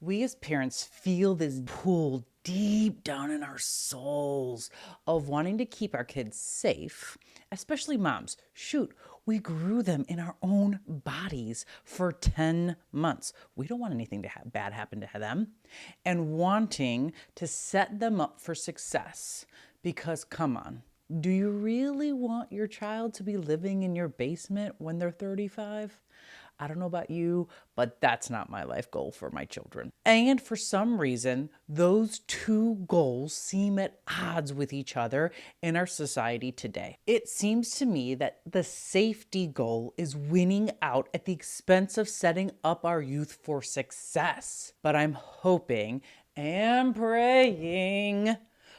We as parents feel this pull deep down in our souls of wanting to keep our kids safe, especially moms. Shoot, we grew them in our own bodies for 10 months. We don't want anything to bad happen to them. And wanting to set them up for success. Because, come on, do you really want your child to be living in your basement when they're 35? I don't know about you, but that's not my life goal for my children. And for some reason, those two goals seem at odds with each other in our society today. It seems to me that the safety goal is winning out at the expense of setting up our youth for success. But I'm hoping and praying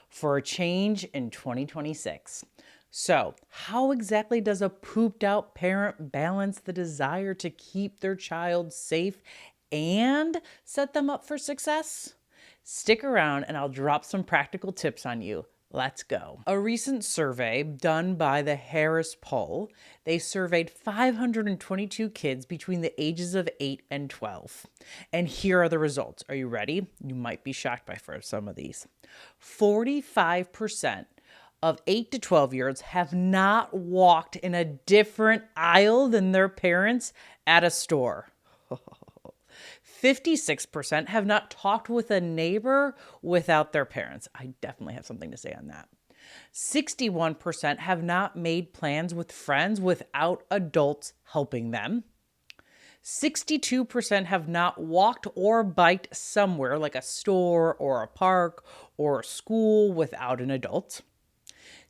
for a change in 2026. So, how exactly does a pooped out parent balance the desire to keep their child safe and set them up for success? Stick around and I'll drop some practical tips on you. Let's go. A recent survey done by the Harris Poll, they surveyed 522 kids between the ages of 8 and 12. And here are the results. Are you ready? You might be shocked by some of these. 45% of 8 to 12-year-olds have not walked in a different aisle than their parents at a store. 56% have not talked with a neighbor without their parents. I definitely have something to say on that. 61% have not made plans with friends without adults helping them. 62% have not walked or biked somewhere like a store or a park or a school without an adult.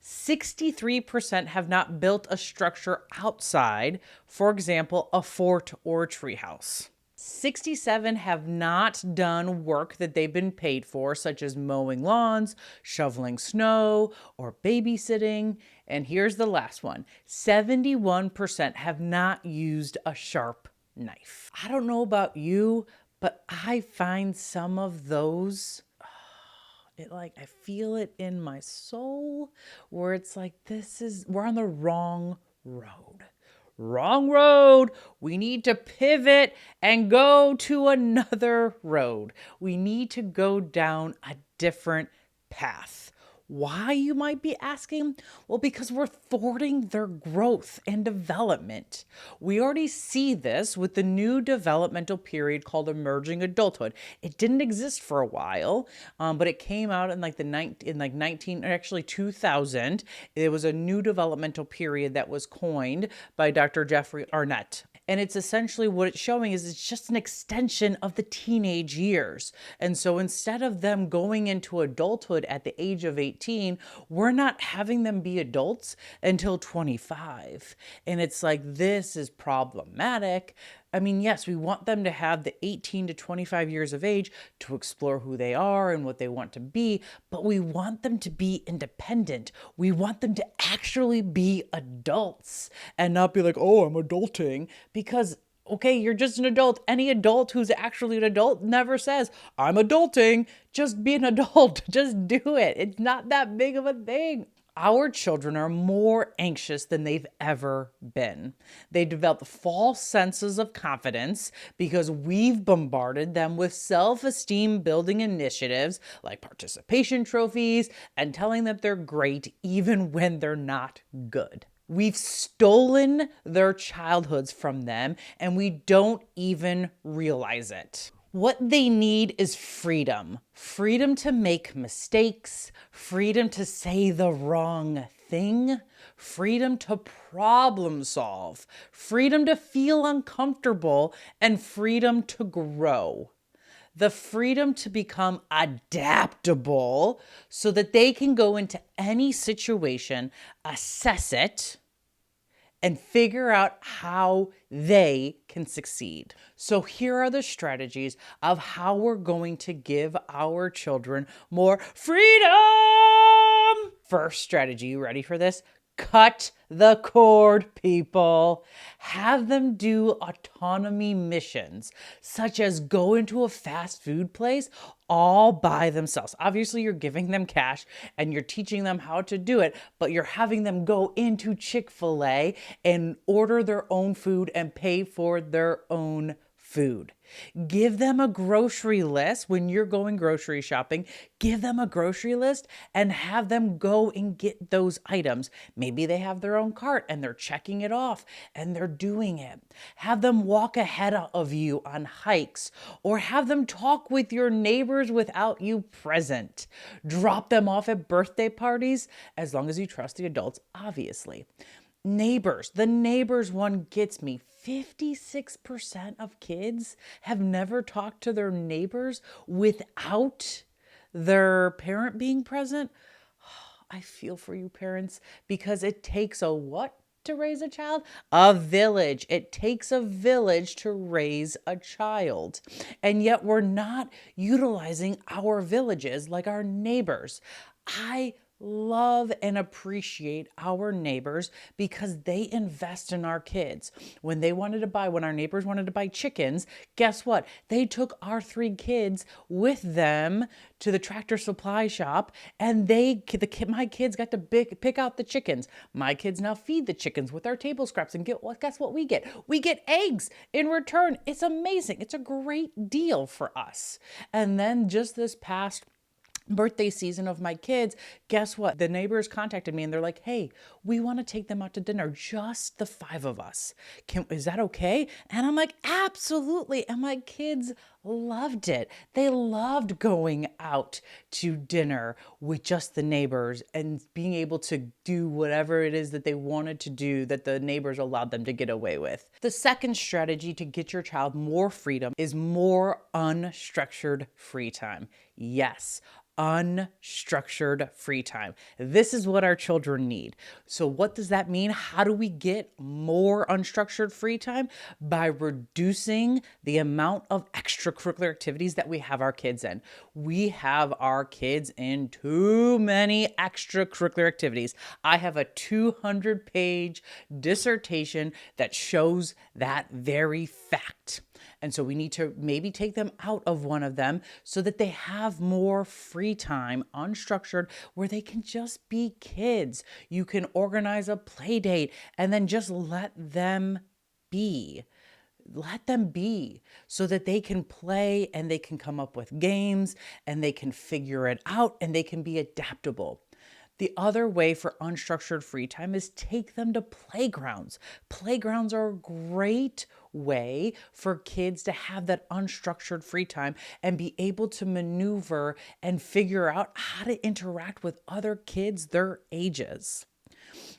63% have not built a structure outside, for example, a fort or a treehouse. 67 have not done work that they've been paid for, such as mowing lawns, shoveling snow, or babysitting. And here's the last one. 71% have not used a sharp knife. I don't know about you, but I find some of those, I feel it in my soul where it's like, we're on the wrong road. Wrong road. We need to pivot and go to another road. We need to go down a different path. Why, you might be asking? Well, because we're thwarting their growth and development. We already see this with the new developmental period called emerging adulthood. It didn't exist for a while, but it came out in 2000. It was a new developmental period that was coined by Dr. Jeffrey Arnett. And it's essentially what it's showing is it's just an extension of the teenage years. And so instead of them going into adulthood at the age of 18, we're not having them be adults until 25. And it's like, this is problematic. I mean, yes, we want them to have the 18 to 25 years of age to explore who they are and what they want to be, but we want them to be independent. We want them to actually be adults and not be like, oh, I'm adulting, because okay, you're just an adult. Any adult who's actually an adult never says, I'm adulting. Just be an adult. Just do it. It's not that big of a thing. Our children are more anxious than they've ever been. They develop false senses of confidence because we've bombarded them with self-esteem building initiatives like participation trophies and telling them they're great even when they're not good. We've stolen their childhoods from them and we don't even realize it. What they need is freedom. Freedom to make mistakes, freedom to say the wrong thing, freedom to problem solve, freedom to feel uncomfortable, and freedom to grow. The freedom to become adaptable so that they can go into any situation, assess it, and figure out how they can succeed. So here are the strategies of how we're going to give our children more freedom. First strategy, you ready for this? Cut the cord, people. Have them do autonomy missions, such as go into a fast food place all by themselves. Obviously, you're giving them cash and you're teaching them how to do it, but you're having them go into Chick-fil-A and order their own food and pay for their own food. Give them a grocery list when you're going grocery shopping. Give them a grocery list and have them go and get those items. Maybe they have their own cart and they're checking it off and they're doing it. Have them walk ahead of you on hikes, or have them talk with your neighbors without you present. Drop them off at birthday parties, as long as you trust the adults, obviously. Neighbors. The neighbors one gets me. 56% of kids have never talked to their neighbors without their parent being present. I feel for you, parents, because it takes a what to raise a child? A village. It takes a village to raise a child. And yet we're not utilizing our villages like our neighbors. I love and appreciate our neighbors because they invest in our kids. When our neighbors wanted to buy chickens, guess what? They took our 3 kids with them to the Tractor Supply shop, and my kids got to pick out the chickens. My kids now feed the chickens with our table scraps, and guess what we get? We get eggs in return. It's amazing. It's a great deal for us. And then just this past birthday season of my kids, guess what? The neighbors contacted me and they're like, hey, we want to take them out to dinner, just the 5 of us. Is that okay? And I'm like, absolutely. And my kids loved it. They loved going out to dinner with just the neighbors and being able to do whatever it is that they wanted to do that the neighbors allowed them to get away with. The second strategy to get your child more freedom is more unstructured free time. Yes, unstructured free time. This is what our children need. So what does that mean? How do we get more unstructured free time? By reducing the amount of extracurricular activities that we have our kids in. We have our kids in too many extracurricular activities. I have a 200-page dissertation that shows that very fact. And so we need to maybe take them out of one of them so that they have more free time, unstructured, where they can just be kids. You can organize a play date and then just let them be. Let them be so that they can play and they can come up with games and they can figure it out and they can be adaptable. The other way for unstructured free time is take them to playgrounds. Playgrounds are a great way for kids to have that unstructured free time and be able to maneuver and figure out how to interact with other kids their ages.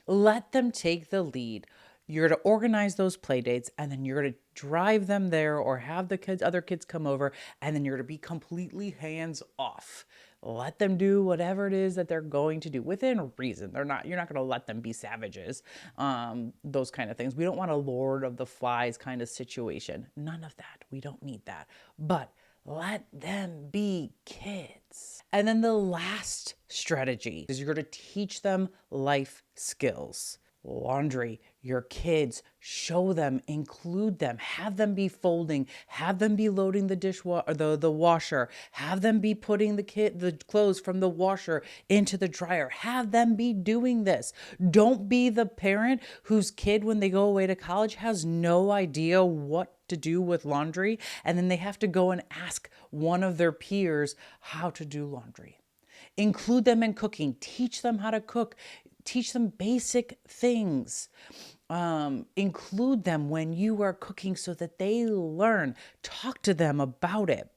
Let them take the lead. You're to organize those play dates, and then you're to drive them there or have other kids come over, and then you're to be completely hands off. Let them do whatever it is that they're going to do within reason. You're not going to let them be savages. Those kind of things. We don't want a Lord of the Flies kind of situation. None of that. We don't need that. But let them be kids. And then the last strategy is you're going to teach them life skills. Laundry, your kids, show them, include them, have them be folding, have them be loading the washer, have them be putting the clothes from the washer into the dryer, have them be doing this. Don't be the parent whose kid, when they go away to college, has no idea what to do with laundry, and then they have to go and ask one of their peers how to do laundry. Include them in cooking, teach them how to cook. Teach them basic things. Include them when you are cooking so that they learn. Talk to them about it.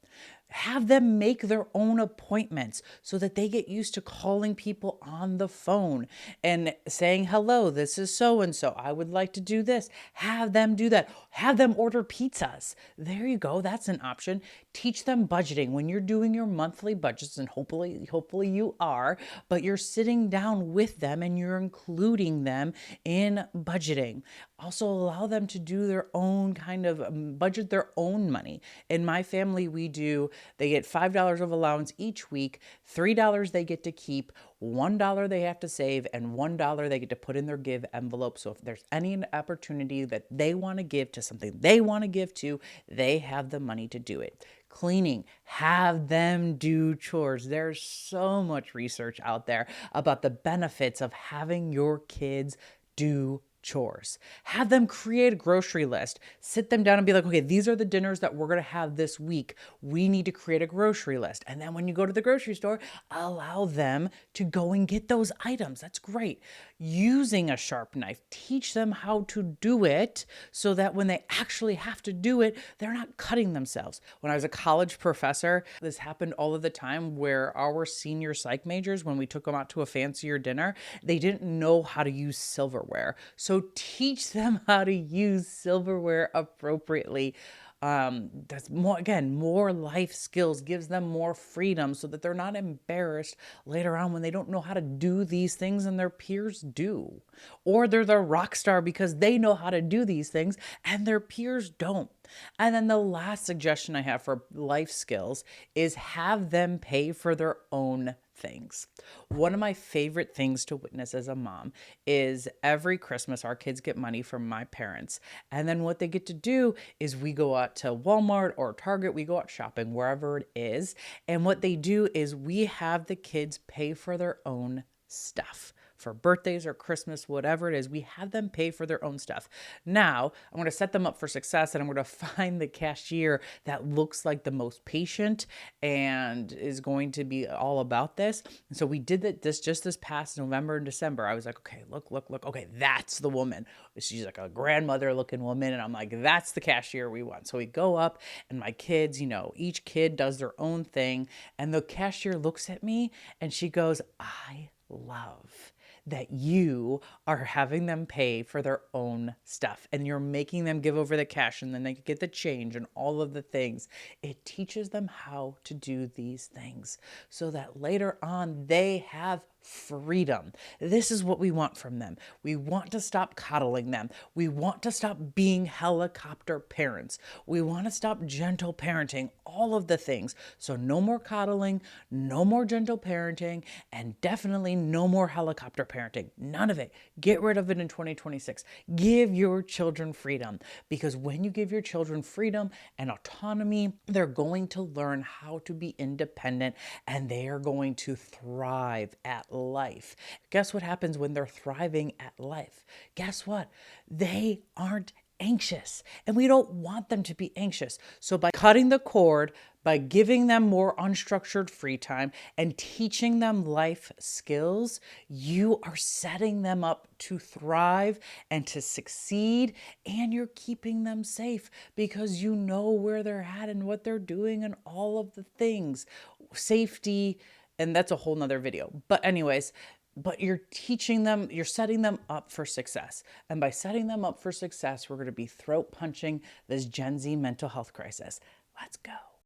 Have them make their own appointments so that they get used to calling people on the phone and saying, hello, this is so-and-so. I would like to do this. Have them do that. Have them order pizzas. There you go. That's an option. Teach them budgeting when you're doing your monthly budgets, and hopefully you are, but you're sitting down with them and you're including them in budgeting. Also allow them to do their own kind of budget their own money. In my family, they get $5 of allowance each week, $3 they get to keep, $1 they have to save, and $1 they get to put in their give envelope. So if there's any opportunity that they want to give to something they want to give to, they have the money to do it. Cleaning, have them do chores. There's so much research out there about the benefits of having your kids do chores. Have them create a grocery list. Sit them down and be like, okay, these are the dinners that we're going to have this week. We need to create a grocery list. And then when you go to the grocery store, allow them to go and get those items. That's great. Using a sharp knife, teach them how to do it so that when they actually have to do it, they're not cutting themselves. When I was a college professor, this happened all of the time where our senior psych majors, when we took them out to a fancier dinner, they didn't know how to use silverware. So teach them how to use silverware appropriately. That's more, again, more life skills, gives them more freedom so that they're not embarrassed later on when they don't know how to do these things and their peers do. Or they're the rock star because they know how to do these things and their peers don't. And then the last suggestion I have for life skills is have them pay for their own things. One of my favorite things to witness as a mom is every Christmas our kids get money from my parents. And then what they get to do is we go out to Walmart or Target, we go out shopping, wherever it is. And what they do is we have the kids pay for their own stuff. For birthdays or Christmas, whatever it is, we have them pay for their own stuff. Now, I'm going to set them up for success and I'm going to find the cashier that looks like the most patient and is going to be all about this. And so we did this just this past November and December. I was like, okay, look. Okay, that's the woman. She's like a grandmother looking woman. And I'm like, that's the cashier we want. So we go up and my kids, each kid does their own thing. And the cashier looks at me and she goes, I love that you are having them pay for their own stuff and you're making them give over the cash and then they get the change and all of the things. It teaches them how to do these things so that later on they have freedom. This is what we want from them. We want to stop coddling them. We want to stop being helicopter parents. We want to stop gentle parenting, all of the things. So no more coddling, no more gentle parenting, and definitely no more helicopter parenting. None of it. Get rid of it in 2026. Give your children freedom, because when you give your children freedom and autonomy, they're going to learn how to be independent and they are going to thrive at life. Guess what happens when they're thriving at life? Guess what? They aren't anxious, and we don't want them to be anxious. So by cutting the cord, by giving them more unstructured free time and teaching them life skills, you are setting them up to thrive and to succeed, and you're keeping them safe because you know where they're at and what they're doing and all of the things. Safety, and that's a whole nother video. But anyways, you're teaching them, you're setting them up for success. And by setting them up for success, we're going to be throat punching this Gen Z mental health crisis. Let's go.